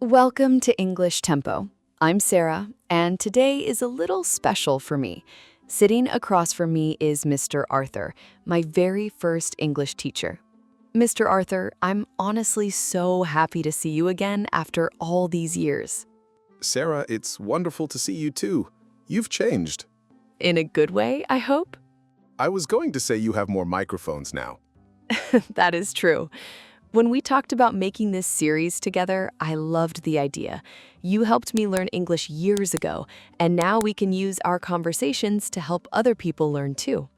Welcome to English Tempo. I'm Sarah, and today is a little special for me. Sitting across from me is Mr. Arthur, my very first English teacher. Mr. Arthur, I'm honestly so happy to see you again after all these years. Sarah, it's wonderful to see you too. You've changed. In a good way, I hope? I was going to say you have more microphones now. That is true. When we talked about making this series together, I loved the idea. You helped me learn English years ago, and now we can use our conversations to help other people learn too.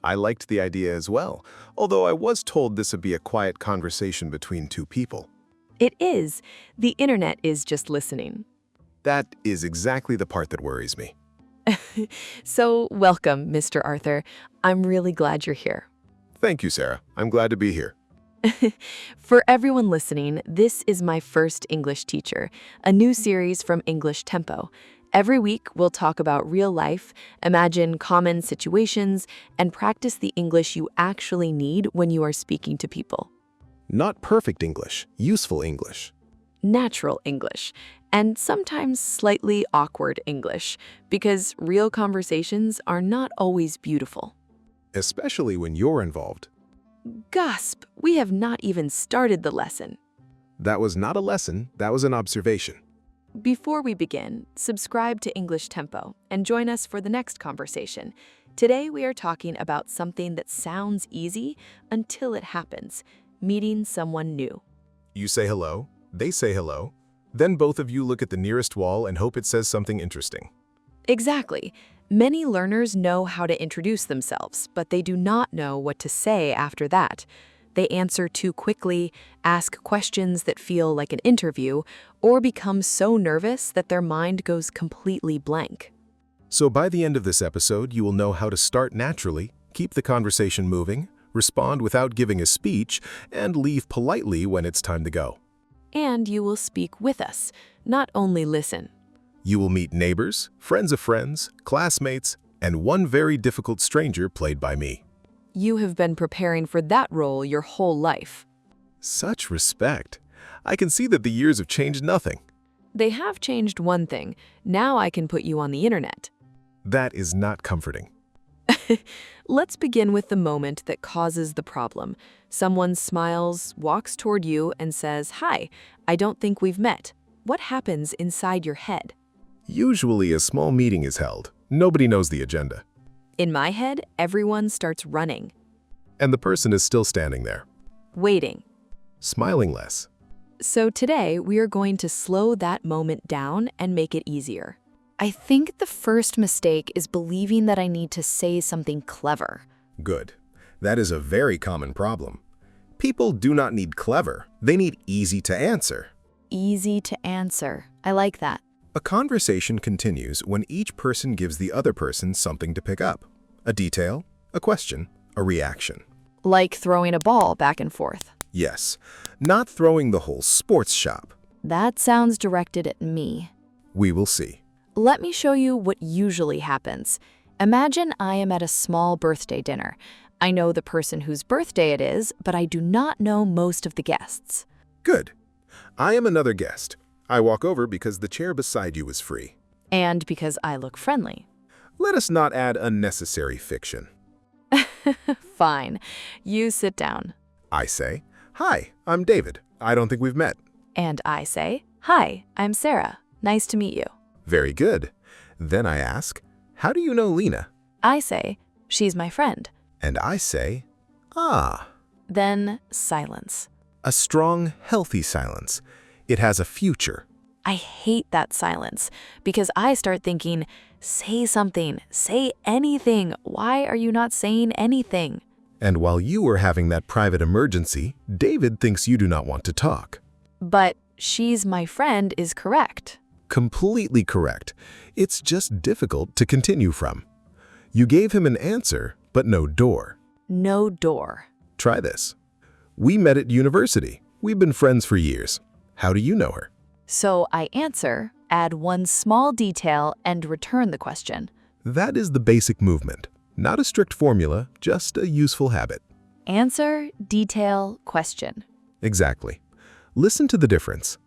I liked the idea as well, although I was told this would be a quiet conversation between two people. It is. The internet is just listening. That is exactly the part that worries me. So, welcome, Mr. Arthur. I'm really glad you're here. Thank you, Sarah. I'm glad to be here. For everyone listening, this is my first English teacher, a new series from English Tempo. Every week, we'll talk about real life, imagine common situations, and practice the English you actually need when you are speaking to people. Not perfect English, useful English. Natural English, and sometimes slightly awkward English, because real conversations are not always beautiful. Especially when you're involved. Gasp! We have not even started the lesson. That was not a lesson, that was an observation. Before we begin, subscribe to English Tempo and join us for the next conversation. Today we are talking about something that sounds easy until it happens, meeting someone new. You say hello, they say hello, then both of you look at the nearest wall and hope it says something interesting. Exactly. Many learners know how to introduce themselves, but they do not know what to say after that. They answer too quickly, ask questions that feel like an interview, or become so nervous that their mind goes completely blank. So by the end of this episode, you will know how to start naturally, keep the conversation moving, respond without giving a speech, and leave politely when it's time to go. And you will speak with us, not only listen. You will meet neighbors, friends of friends, classmates, and one very difficult stranger played by me. You have been preparing for that role your whole life. Such respect. I can see that the years have changed nothing. They have changed one thing. Now I can put you on the internet. That is not comforting. Let's begin with the moment that causes the problem. Someone smiles, walks toward you, and says, "Hi, I don't think we've met." What happens inside your head? Usually a small meeting is held. Nobody knows the agenda. In my head, everyone starts running. And the person is still standing there. Waiting. Smiling less. So today, we are going to slow that moment down and make it easier. I think the first mistake is believing that I need to say something clever. Good. That is a very common problem. People do not need clever. They need easy to answer. Easy to answer. I like that. A conversation continues when each person gives the other person something to pick up. A detail, a question, a reaction. Like throwing a ball back and forth. Yes, not throwing the whole sports shop. That sounds directed at me. We will see. Let me show you what usually happens. Imagine I am at a small birthday dinner. I know the person whose birthday it is, but I do not know most of the guests. Good. I am another guest. I walk over because the chair beside you is free. And because I look friendly. Let us not add unnecessary fiction. Fine. You sit down. I say, "Hi, I'm David. I don't think we've met." And I say, "Hi, I'm Sarah. Nice to meet you." Very good. Then I ask, "How do you know Lena?" I say, "She's my friend." And I say, "Ah." Then silence. A strong, healthy silence. It has a future. I hate that silence because I start thinking, say something, say anything. Why are you not saying anything? And while you are having that private emergency, David thinks you do not want to talk. But "she's my friend" is correct. Completely correct. It's just difficult to continue from. You gave him an answer, but no door. No door. Try this. We met at university. We've been friends for years. How do you know her? So I answer, add one small detail, and return the question. That is the basic movement. Not a strict formula, just a useful habit. Answer, detail, question. Exactly. Listen to the difference.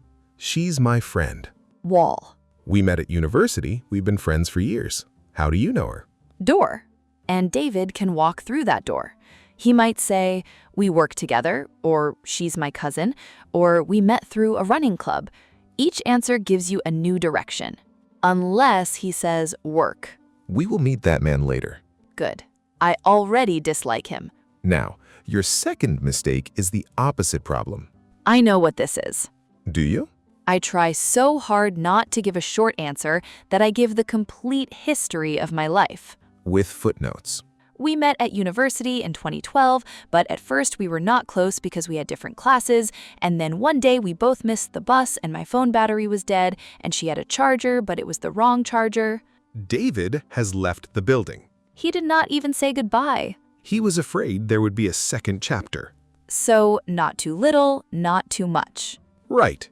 She's my friend. Wall. We met at university. We've been friends for years. How do you know her? Door. And David can walk through that door. He might say, we work together, or she's my cousin, or we met through a running club. Each answer gives you a new direction. Unless he says work. We will meet that man later. Good. I already dislike him. Now, your second mistake is the opposite problem. I know what this is. Do you? I try so hard not to give a short answer that I give the complete history of my life. With footnotes. We met at university in 2012, but at first we were not close because we had different classes, and then one day we both missed the bus and my phone battery was dead, and she had a charger, but it was the wrong charger. David has left the building. He did not even say goodbye. He was afraid there would be a second chapter. So, not too little, not too much. Right.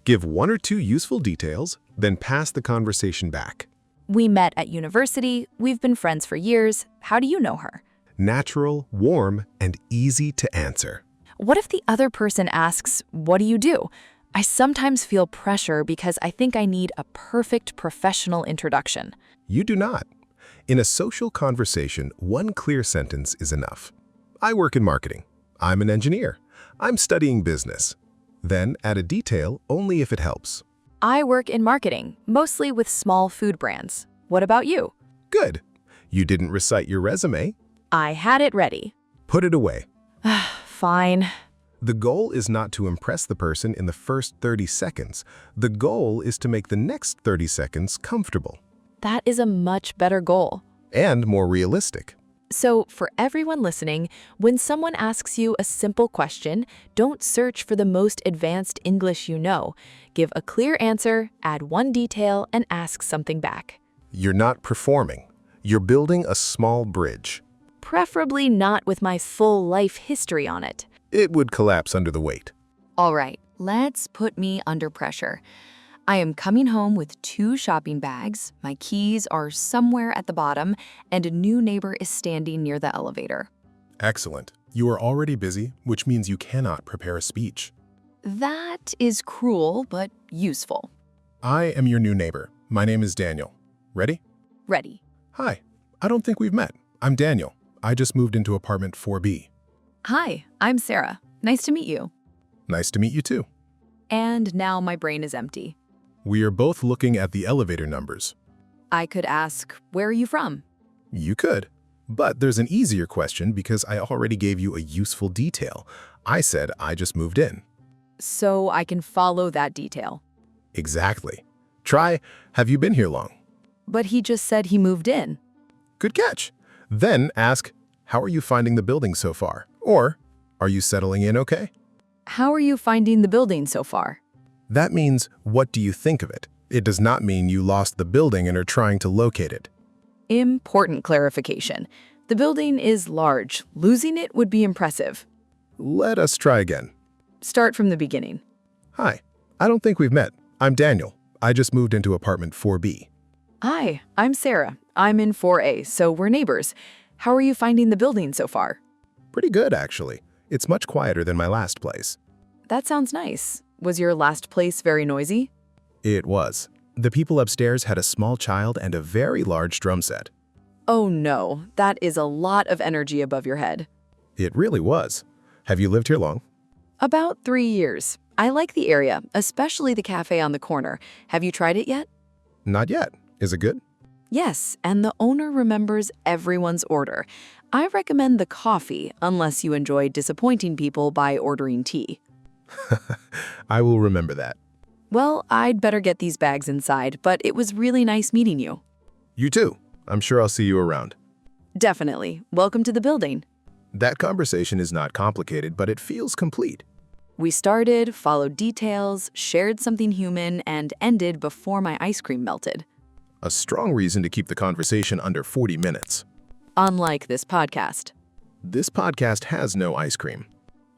Give 1 or 2 useful details, then pass the conversation back. We met at university, we've been friends for years. How do you know her? Natural, warm, and easy to answer. What if the other person asks, what do you do? I sometimes feel pressure because I think I need a perfect professional introduction. You do not. In a social conversation, one clear sentence is enough. I work in marketing. I'm an engineer. I'm studying business. Then add a detail only if it helps. I work in marketing, mostly with small food brands. What about you? Good. You didn't recite your resume. I had it ready. Put it away. Fine. The goal is not to impress the person in the first 30 seconds. The goal is to make the next 30 seconds comfortable. That is a much better goal. And more realistic. So, for everyone listening, when someone asks you a simple question, don't search for the most advanced English you know. Give a clear answer, add one detail, and ask something back. You're not performing. You're building a small bridge. Preferably not with my full life history on it. It would collapse under the weight. All right, let's put me under pressure. I am coming home with 2 shopping bags, my keys are somewhere at the bottom, and a new neighbor is standing near the elevator. Excellent. You are already busy, which means you cannot prepare a speech. That is cruel, but useful. I am your new neighbor. My name is Daniel. Ready? Ready. Hi. I don't think we've met. I'm Daniel. I just moved into apartment 4B. Hi, I'm Sarah. Nice to meet you. Nice to meet you too. And now my brain is empty. We are both looking at the elevator numbers. I could ask, where are you from? You could. But there's an easier question because I already gave you a useful detail. I said I just moved in. So I can follow that detail. Exactly. Try, have you been here long? But he just said he moved in. Good catch. Then ask, how are you finding the building so far? Or, are you settling in okay? How are you finding the building so far? That means, what do you think of it? It does not mean you lost the building and are trying to locate it. Important clarification. The building is large. Losing it would be impressive. Let us try again. Start from the beginning. Hi, I don't think we've met. I'm Daniel. I just moved into apartment 4B. Hi, I'm Sarah. I'm in 4A, so we're neighbors. How are you finding the building so far? Pretty good, actually. It's much quieter than my last place. That sounds nice. Was your last place very noisy? It was. The people upstairs had a small child and a very large drum set. Oh no, that is a lot of energy above your head. It really was. Have you lived here long? About 3 years. I like the area, especially the cafe on the corner. Have you tried it yet? Not yet. Is it good? Yes, and the owner remembers everyone's order. I recommend the coffee, unless you enjoy disappointing people by ordering tea. I will remember that. Well, I'd better get these bags inside, but it was really nice meeting you. You too. I'm sure I'll see you around. Definitely. Welcome to the building. That conversation is not complicated, but it feels complete. We started, followed details, shared something human, and ended before my ice cream melted. A strong reason to keep the conversation under 40 minutes. Unlike this podcast. This podcast has no ice cream.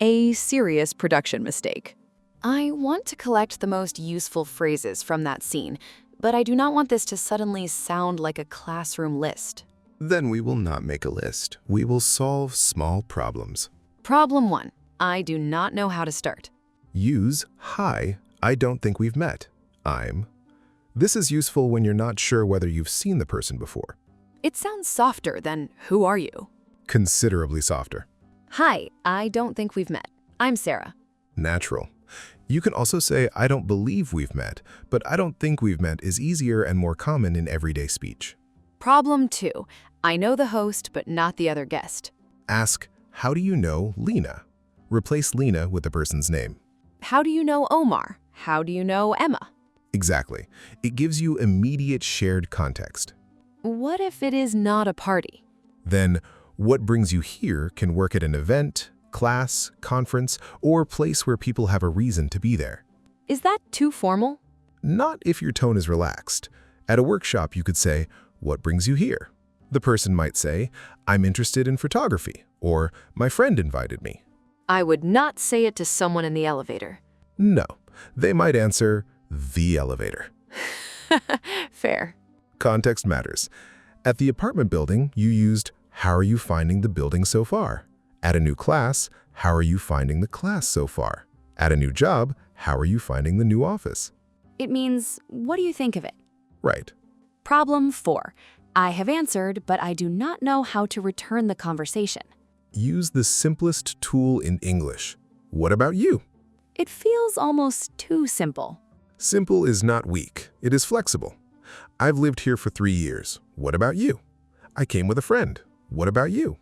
A serious production mistake. I want to collect the most useful phrases from that scene, but I do not want this to suddenly sound like a classroom list. Then we will not make a list. We will solve small problems. Problem 1. I do not know how to start. Use hi, I don't think we've met. I'm. This is useful when you're not sure whether you've seen the person before. It sounds softer than who are you? Considerably softer. Hi, I don't think we've met. I'm Sarah. Natural. You can also say, I don't believe we've met, but I don't think we've met is easier and more common in everyday speech. Problem 2. I know the host, but not the other guest. Ask, how do you know Lena? Replace Lena with the person's name. How do you know Omar? How do you know Emma? Exactly. It gives you immediate shared context. What if it is not a party? Then, what brings you here can work at an event, class, conference, or place where people have a reason to be there. Is that too formal? Not if your tone is relaxed. At a workshop, you could say, what brings you here? The person might say, I'm interested in photography, or my friend invited me. I would not say it to someone in the elevator. No, they might answer, the elevator. Fair. Context matters. At the apartment building, you used, how are you finding the building so far? At a new class, how are you finding the class so far? At a new job, how are you finding the new office? It means, what do you think of it? Right. Problem 4. I have answered, but I do not know how to return the conversation. Use the simplest tool in English. What about you? It feels almost too simple. Simple is not weak. It is flexible. I've lived here for 3 years. What about you? I came with a friend. What about you?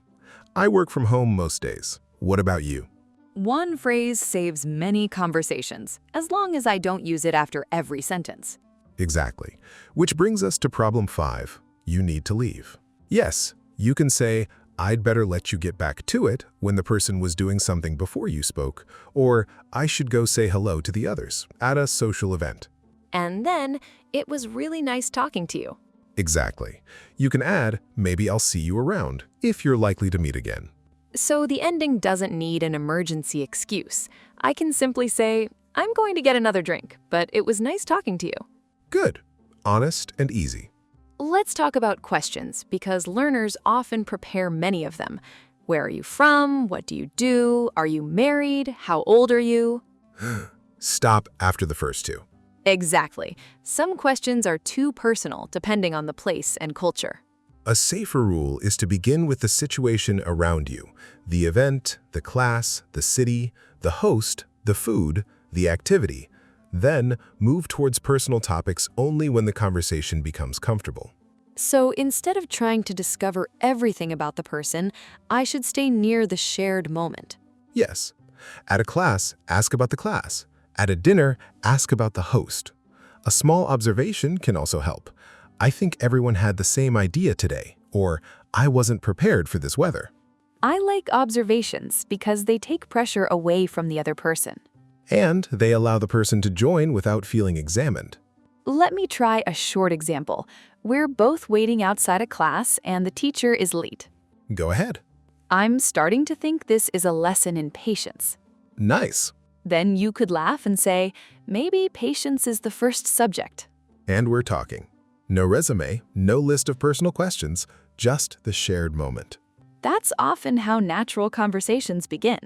I work from home most days. What about you? One phrase saves many conversations, as long as I don't use it after every sentence. Exactly. Which brings us to problem 5. You need to leave. Yes, you can say, I'd better let you get back to it when the person was doing something before you spoke, or I should go say hello to the others at a social event. And then, it was really nice talking to you. Exactly. You can add, maybe I'll see you around, if you're likely to meet again. So the ending doesn't need an emergency excuse. I can simply say, I'm going to get another drink, but it was nice talking to you. Good. Honest and easy. Let's talk about questions, because learners often prepare many of them. Where are you from? What do you do? Are you married? How old are you? Stop after the first 2. Exactly. Some questions are too personal, depending on the place and culture. A safer rule is to begin with the situation around you, the event, the class, the city, the host, the food, the activity. Then move towards personal topics only when the conversation becomes comfortable. So instead of trying to discover everything about the person, I should stay near the shared moment. Yes. At a class, ask about the class. At a dinner, ask about the host. A small observation can also help. I think everyone had the same idea today, or I wasn't prepared for this weather. I like observations because they take pressure away from the other person. And they allow the person to join without feeling examined. Let me try a short example. We're both waiting outside a class and the teacher is late. Go ahead. I'm starting to think this is a lesson in patience. Nice. Then you could laugh and say, maybe patience is the first subject. And we're talking. No resume, no list of personal questions, just the shared moment. That's often how natural conversations begin.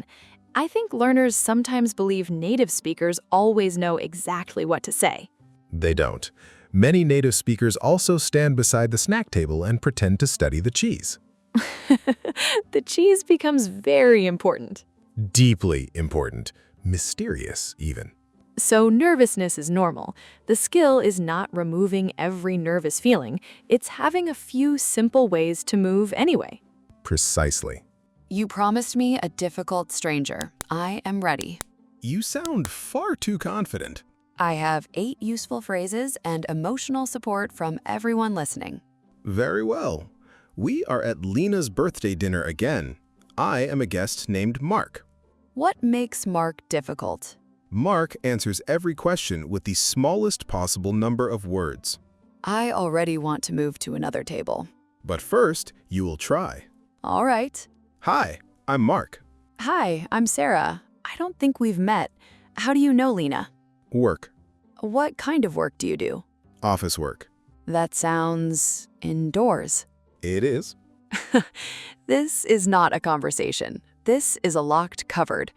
I think learners sometimes believe native speakers always know exactly what to say. They don't. Many native speakers also stand beside the snack table and pretend to study the cheese. The cheese becomes very important. Deeply important. Mysterious, even. So nervousness is normal. The skill is not removing every nervous feeling. It's having a few simple ways to move anyway. Precisely. You promised me a difficult stranger. I am ready. You sound far too confident. I have 8 useful phrases and emotional support from everyone listening. Very well. We are at Lena's birthday dinner again. I am a guest named Mark. What makes Mark difficult? Mark answers every question with the smallest possible number of words. I already want to move to another table. But first, you will try. All right. Hi, I'm Mark. Hi, I'm Sarah. I don't think we've met. How do you know Lena? Work. What kind of work do you do? Office work. That sounds indoors. It is. This is not a conversation. This is a locked cupboard.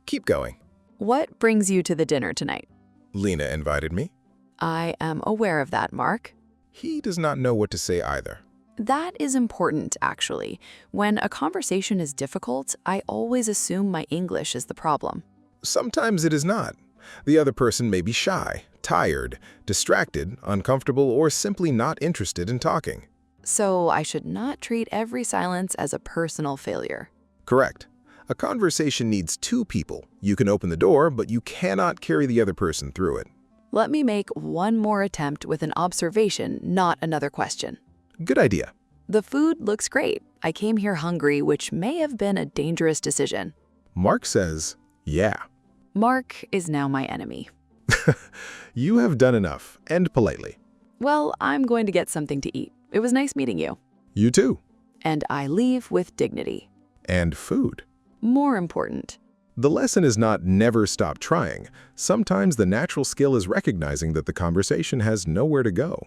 Keep going. What brings you to the dinner tonight? Lena invited me. I am aware of that, Mark. He does not know what to say either. That is important, actually. When a conversation is difficult, I always assume my English is the problem. Sometimes it is not. The other person may be shy, tired, distracted, uncomfortable, or simply not interested in talking. So I should not treat every silence as a personal failure. Correct. A conversation needs two people. You can open the door, but you cannot carry the other person through it. Let me make one more attempt with an observation, not another question. Good idea. The food looks great. I came here hungry, which may have been a dangerous decision. Mark says, yeah. Mark is now my enemy. You have done enough, and politely. Well, I'm going to get something to eat. It was nice meeting you. You too. And I leave with dignity. And food. More important. The lesson is not never stop trying. Sometimes the natural skill is recognizing that the conversation has nowhere to go.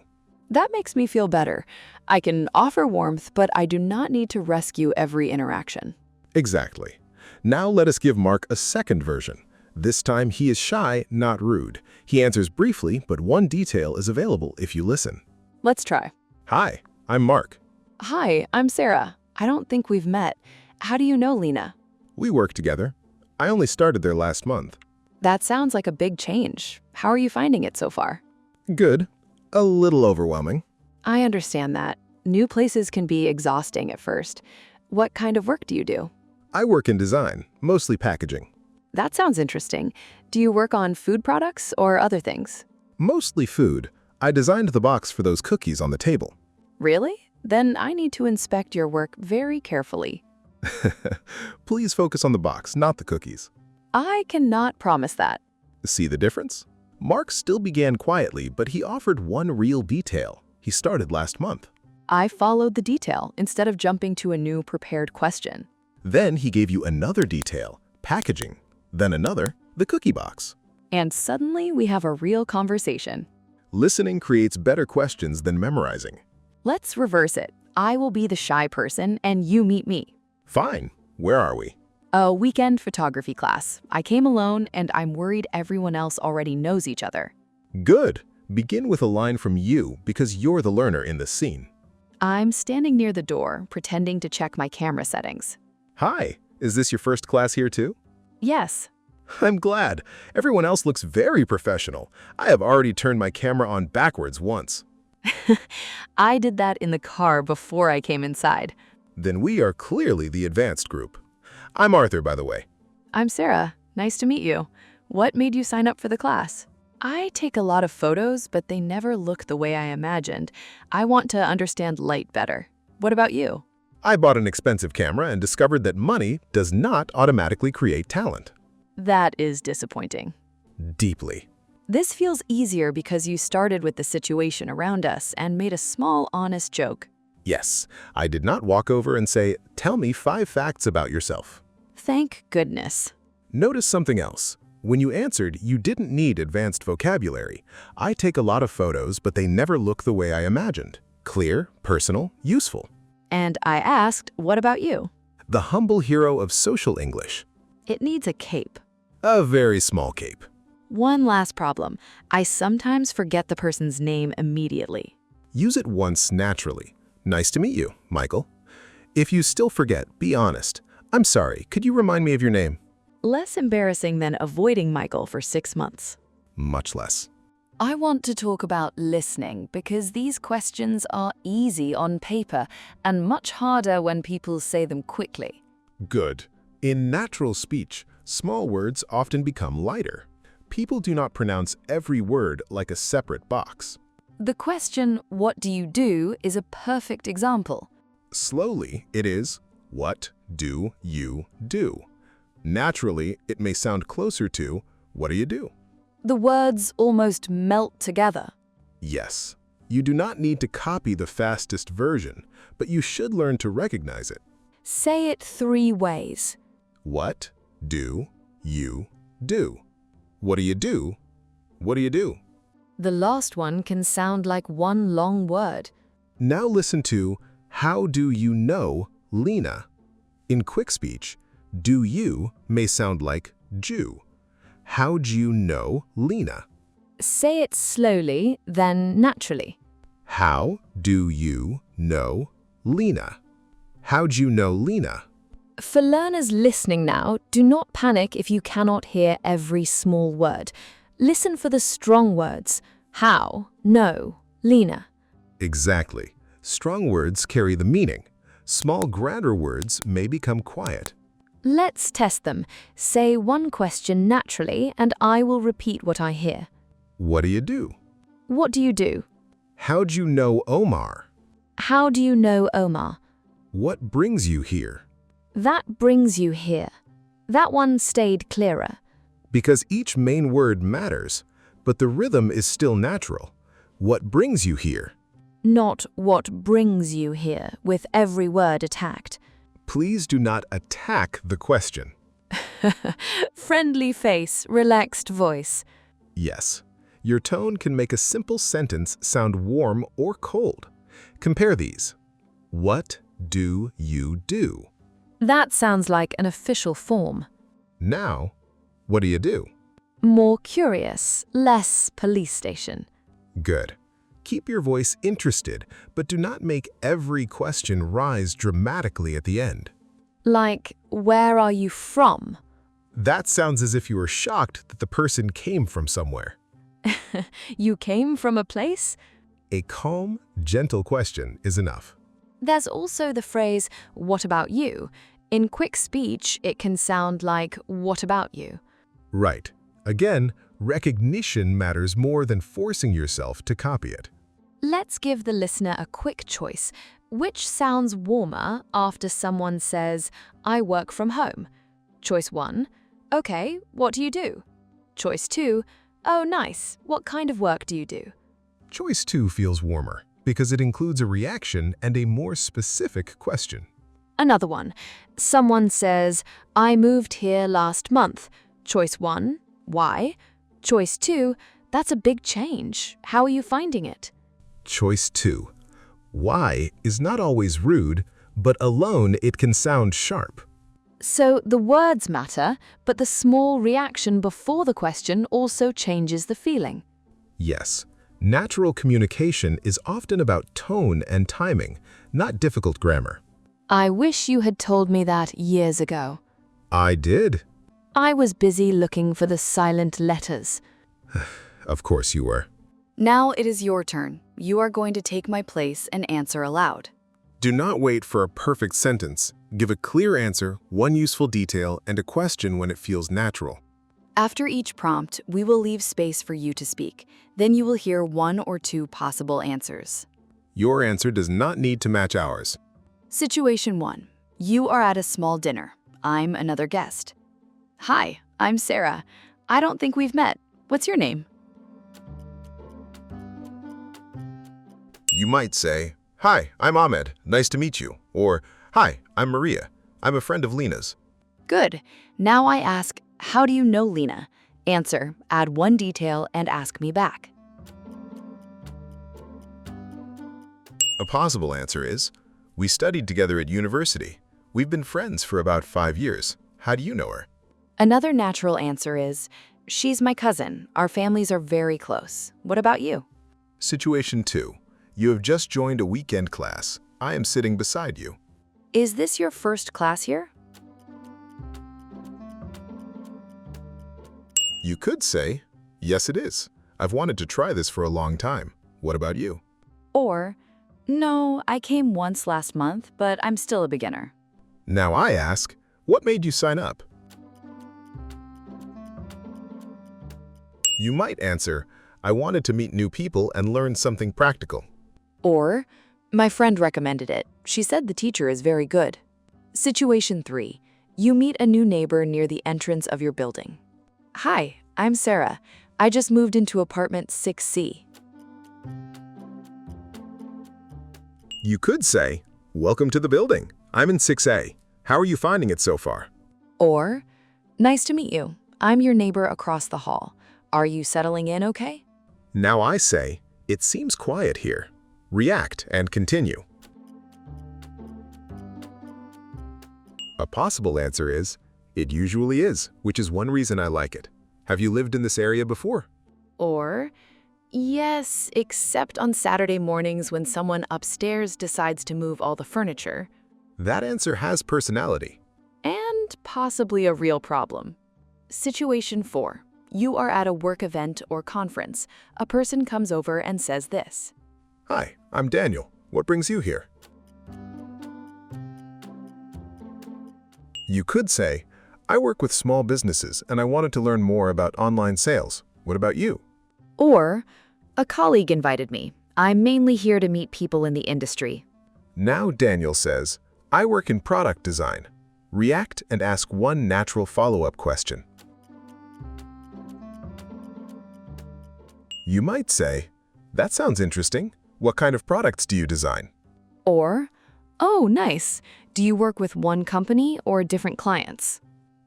That makes me feel better. I can offer warmth, but I do not need to rescue every interaction. Exactly. Now let us give Mark a second version. This time he is shy, not rude. He answers briefly, but one detail is available if you listen. Let's try. Hi, I'm Mark. Hi, I'm Sarah. I don't think we've met. How do you know Lena? We work together. I only started there last month. That sounds like a big change. How are you finding it so far? Good. A little overwhelming. I understand that. New places can be exhausting at first. What kind of work do you do? I work in design, mostly packaging. That sounds interesting. Do you work on food products or other things? Mostly food. I designed the box for those cookies on the table. Really? Then I need to inspect your work very carefully. Please focus on the box, not the cookies. I cannot promise that. See the difference? Mark still began quietly, but he offered one real detail. He started last month. I followed the detail instead of jumping to a new prepared question. Then he gave you another detail, packaging. Then another, the cookie box. And suddenly we have a real conversation. Listening creates better questions than memorizing. Let's reverse it. I will be the shy person and you meet me. Fine. Where are we? A weekend photography class. I came alone and I'm worried everyone else already knows each other. Good. Begin with a line from you because you're the learner in this scene. I'm standing near the door, pretending to check my camera settings. Hi. Is this your first class here too? Yes. I'm glad. Everyone else looks very professional. I have already turned my camera on backwards once. I did that in the car before I came inside. Then we are clearly the advanced group. I'm Arthur, by the way. I'm Sarah. Nice to meet you. What made you sign up for the class? I take a lot of photos, but they never look the way I imagined. I want to understand light better. What about you? I bought an expensive camera and discovered that money does not automatically create talent. That is disappointing. Deeply. This feels easier because you started with the situation around us and made a small, honest joke. Yes, I did not walk over and say, "Tell me 5 facts about yourself." Thank goodness. Notice something else. When you answered, you didn't need advanced vocabulary. I take a lot of photos, but they never look the way I imagined. Clear, personal, useful. And I asked, what about you? The humble hero of social English. It needs a cape. A very small cape. One last problem. I sometimes forget the person's name immediately. Use it once naturally. Nice to meet you, Michael. If you still forget, be honest. I'm sorry, could you remind me of your name? Less embarrassing than avoiding Michael for 6 months. Much less. I want to talk about listening because these questions are easy on paper and much harder when people say them quickly. Good. In natural speech, small words often become lighter. People do not pronounce every word like a separate box. The question, what do you do, is a perfect example. Slowly, it is, what do you do? Naturally, it may sound closer to, what do you do? The words almost melt together. Yes. You do not need to copy the fastest version, but you should learn to recognize it. Say it 3 ways. What do you do? What do you do? What do you do? The last one can sound like one long word. Now listen to, how do you know Lena? In quick speech, do you may sound like Jew. How'd you know Lena? Say it slowly, then naturally. How do you know Lena? How'd you know Lena? For learners listening now, do not panic if you cannot hear every small word. Listen for the strong words. How, know, Lena. Exactly. Strong words carry the meaning. Small grammar words may become quiet. Let's test them. Say one question naturally, and I will repeat what I hear. What do you do? What do you do? How'd you know Omar? How do you know Omar? What brings you here? That brings you here. That one stayed clearer. Because each main word matters, but the rhythm is still natural. What brings you here? Not what brings you here, with every word attacked. Please do not attack the question. Friendly face, relaxed voice. Yes, your tone can make a simple sentence sound warm or cold. Compare these. What do you do? That sounds like an official form. Now, what do you do? More curious, less police station. Good. Keep your voice interested, but do not make every question rise dramatically at the end. Like, where are you from? That sounds as if you were shocked that the person came from somewhere. You came from a place? A calm, gentle question is enough. There's also the phrase, what about you? In quick speech, it can sound like, what about you? Right. Again, recognition matters more than forcing yourself to copy it. Let's give the listener a quick choice. Which sounds warmer after someone says, I work from home? Choice 1, okay, what do you do? Choice 2, oh nice, what kind of work do you do? Choice 2 feels warmer because it includes a reaction and a more specific question. Another one, someone says, I moved here last month. Choice 1, why? Choice 2, that's a big change. How are you finding it? Choice 2. Why is not always rude, but alone it can sound sharp. So the words matter, but the small reaction before the question also changes the feeling. Yes, natural communication is often about tone and timing, not difficult grammar. I wish you had told me that years ago. I did. I was busy looking for the silent letters. Of course you were. Now it is your turn. You are going to take my place and answer aloud. Do not wait for a perfect sentence. Give a clear answer, one useful detail, and a question when it feels natural. After each prompt, we will leave space for you to speak. Then you will hear 1 or 2 possible answers. Your answer does not need to match ours. Situation 1. You are at a small dinner. I'm another guest. Hi, I'm Sarah. I don't think we've met. What's your name? You might say, "Hi, I'm Ahmed. Nice to meet you." Or, "Hi, I'm Maria. I'm a friend of Lena's." Good. Now I ask, how do you know Lena? Answer, add 1 detail and ask me back. A possible answer is, "We studied together at university. We've been friends for about 5 years. How do you know her?" Another natural answer is, she's my cousin. Our families are very close. What about you? Situation 2. You have just joined a weekend class. I am sitting beside you. Is this your first class here? You could say, "Yes, it is. I've wanted to try this for a long time. What about you?" Or, no, I came once last month, but I'm still a beginner. Now I ask, what made you sign up? You might answer, "I wanted to meet new people and learn something practical." Or, my friend recommended it. She said the teacher is very good. Situation 3. You meet a new neighbor near the entrance of your building. Hi, I'm Sarah. I just moved into apartment 6C. You could say, "Welcome to the building. I'm in 6A. How are you finding it so far?" Or, nice to meet you. I'm your neighbor across the hall. Are you settling in okay? Now I say, "It seems quiet here." React and continue. A possible answer is, "It usually is, which is one reason I like it. Have you lived in this area before?" Or, yes, except on Saturday mornings when someone upstairs decides to move all the furniture. That answer has personality. And possibly a real problem. Situation 4. You are at a work event or conference. A person comes over and says this. Hi, I'm Daniel. What brings you here? You could say, I work with small businesses and I wanted to learn more about online sales. What about you? Or, a colleague invited me. I'm mainly here to meet people in the industry. Now Daniel says, I work in product design. React and ask one natural follow-up question. You might say, that sounds interesting. What kind of products do you design? Or, oh, nice. Do you work with one company or different clients?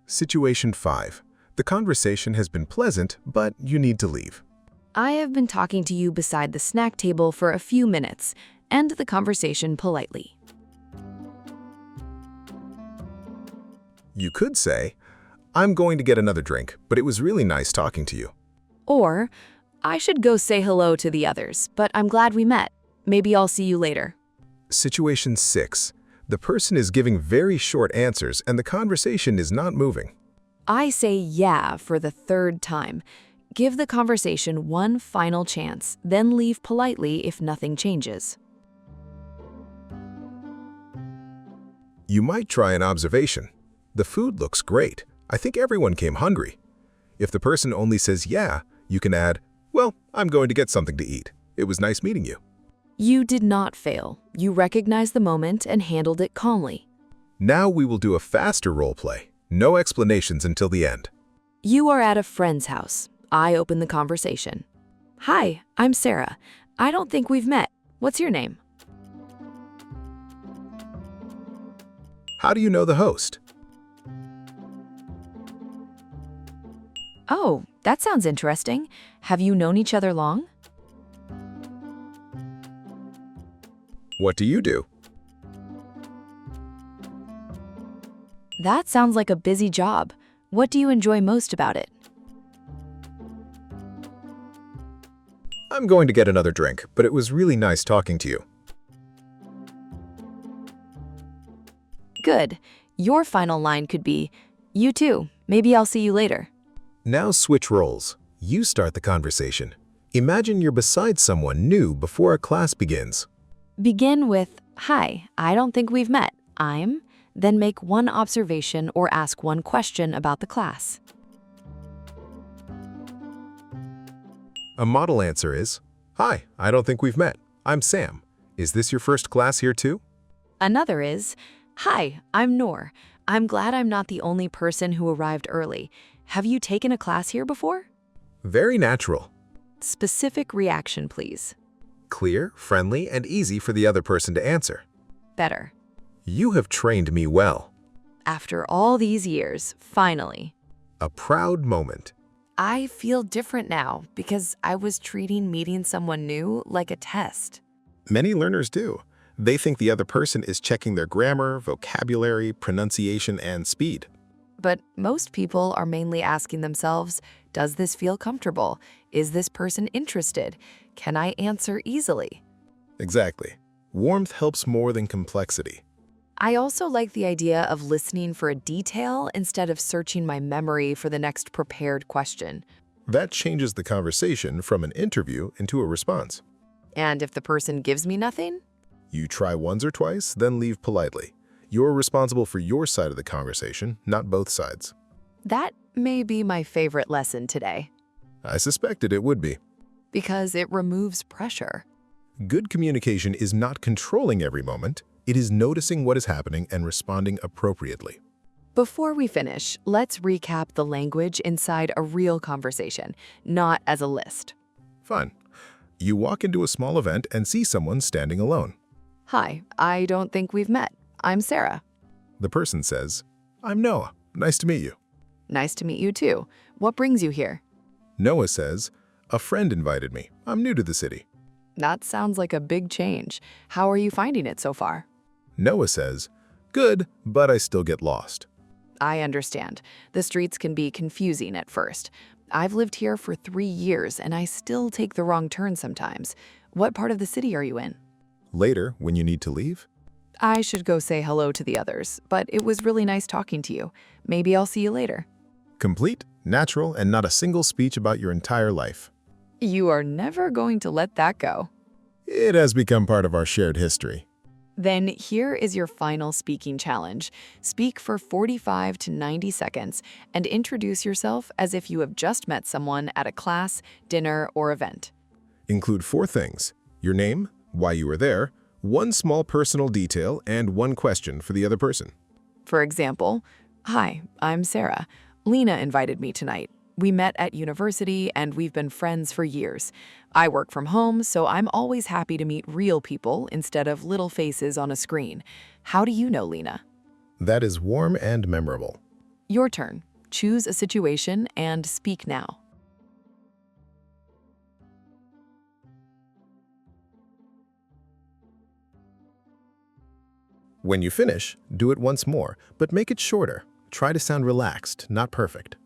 Situation 5. The conversation has been pleasant, but you need to leave. I have been talking to you beside the snack table for a few minutes. End the conversation politely. You could say, I'm going to get another drink, but it was really nice talking to you. Or, I should go say hello to the others, but I'm glad we met. Maybe I'll see you later. Situation 6. The person is giving very short answers and the conversation is not moving. I say yeah for the 3rd time. Give the conversation one final chance, then leave politely if nothing changes. You might try an observation. The food looks great. I think everyone came hungry. If the person only says yeah, you can add, well, I'm going to get something to eat. It was nice meeting you. You did not fail. You recognized the moment and handled it calmly. Now we will do a faster role play. No explanations until the end. You are at a friend's house. I open the conversation. Hi, I'm Sarah. I don't think we've met. What's your name? How do you know the host? Oh, that sounds interesting. Have you known each other long? What do you do? That sounds like a busy job. What do you enjoy most about it? I'm going to get another drink, but it was really nice talking to you. Good. Your final line could be, you too. Maybe I'll see you later. Now switch roles. You start the conversation. Imagine you're beside someone new before a class begins. Begin with, hi, I don't think we've met. I'm, then make one observation or ask one question about the class. A model answer is, hi, I don't think we've met. I'm Sam. Is this your first class here too? Another is, hi, I'm Noor. I'm glad I'm not the only person who arrived early. Have you taken a class here before? Very natural. Specific reaction, please. Clear, friendly, and easy for the other person to answer. Better. You have trained me well. After all these years, finally. A proud moment. I feel different now because I was treating meeting someone new like a test. Many learners do. They think the other person is checking their grammar, vocabulary, pronunciation, and speed. But most people are mainly asking themselves, does this feel comfortable? Is this person interested? Can I answer easily? Exactly. Warmth helps more than complexity. I also like the idea of listening for a detail instead of searching my memory for the next prepared question. That changes the conversation from an interview into a response. And if the person gives me nothing? You try once or twice, then leave politely. You're responsible for your side of the conversation, not both sides. That may be my favorite lesson today. I suspected it would be. Because it removes pressure. Good communication is not controlling every moment. It is noticing what is happening and responding appropriately. Before we finish, let's recap the language inside a real conversation, not as a list. Fine. You walk into a small event and see someone standing alone. Hi, I don't think we've met. I'm Sarah. The person says, I'm Noah. Nice to meet you. Nice to meet you too. What brings you here? Noah says, a friend invited me. I'm new to the city. That sounds like a big change. How are you finding it so far? Noah says, good, but I still get lost. I understand. The streets can be confusing at first, I've lived here for 3 years and I still take the wrong turn sometimes. What part of the city are you in? Later, when you need to leave? I should go say hello to the others, but it was really nice talking to you. Maybe I'll see you later. Complete, natural, and not a single speech about your entire life. You are never going to let that go. It has become part of our shared history. Then here is your final speaking challenge. Speak for 45 to 90 seconds and introduce yourself as if you have just met someone at a class, dinner, or event. Include 4 things: your name, why you were there, one small personal detail, and one question for the other person. For example, "Hi, I'm Sarah. Lena invited me tonight. We met at university and we've been friends for years. I work from home, so I'm always happy to meet real people instead of little faces on a screen. How do you know Lena?" That is warm and memorable. Your turn. Choose a situation and speak now. When you finish, do it once more, but make it shorter. Try to sound relaxed, not perfect.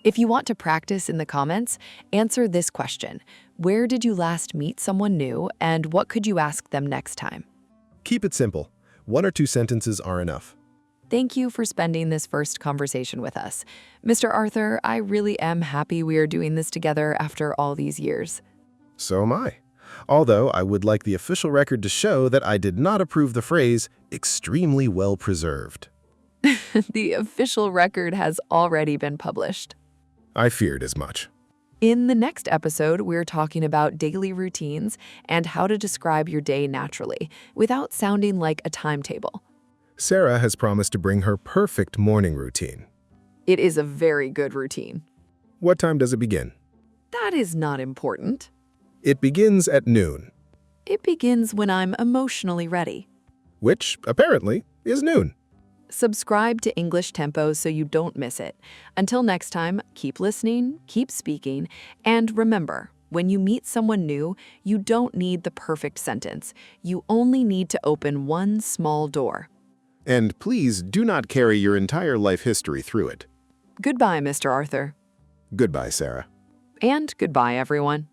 If you want to practice in the comments, answer this question. Where did you last meet someone new, and what could you ask them next time? Keep it simple. 1 or 2 sentences are enough. Thank you for spending this first conversation with us. Mr. Arthur, I really am happy we are doing this together after all these years. So am I. Although I would like the official record to show that I did not approve the phrase "extremely well preserved." The official record has already been published. I feared as much. In the next episode, we're talking about daily routines and how to describe your day naturally without sounding like a timetable. Sarah has promised to bring her perfect morning routine. It is a very good routine. What time does it begin? That is not important. It begins at noon, It begins when I'm emotionally ready. which, apparently, is noon. Subscribe to English Tempo so you don't miss it. Until next time, keep listening, keep speaking, and remember, when you meet someone new, you don't need the perfect sentence. You only need to open one small door. And please do not carry your entire life history through it. Goodbye, Mr. Arthur. Goodbye, Sarah. And goodbye, everyone.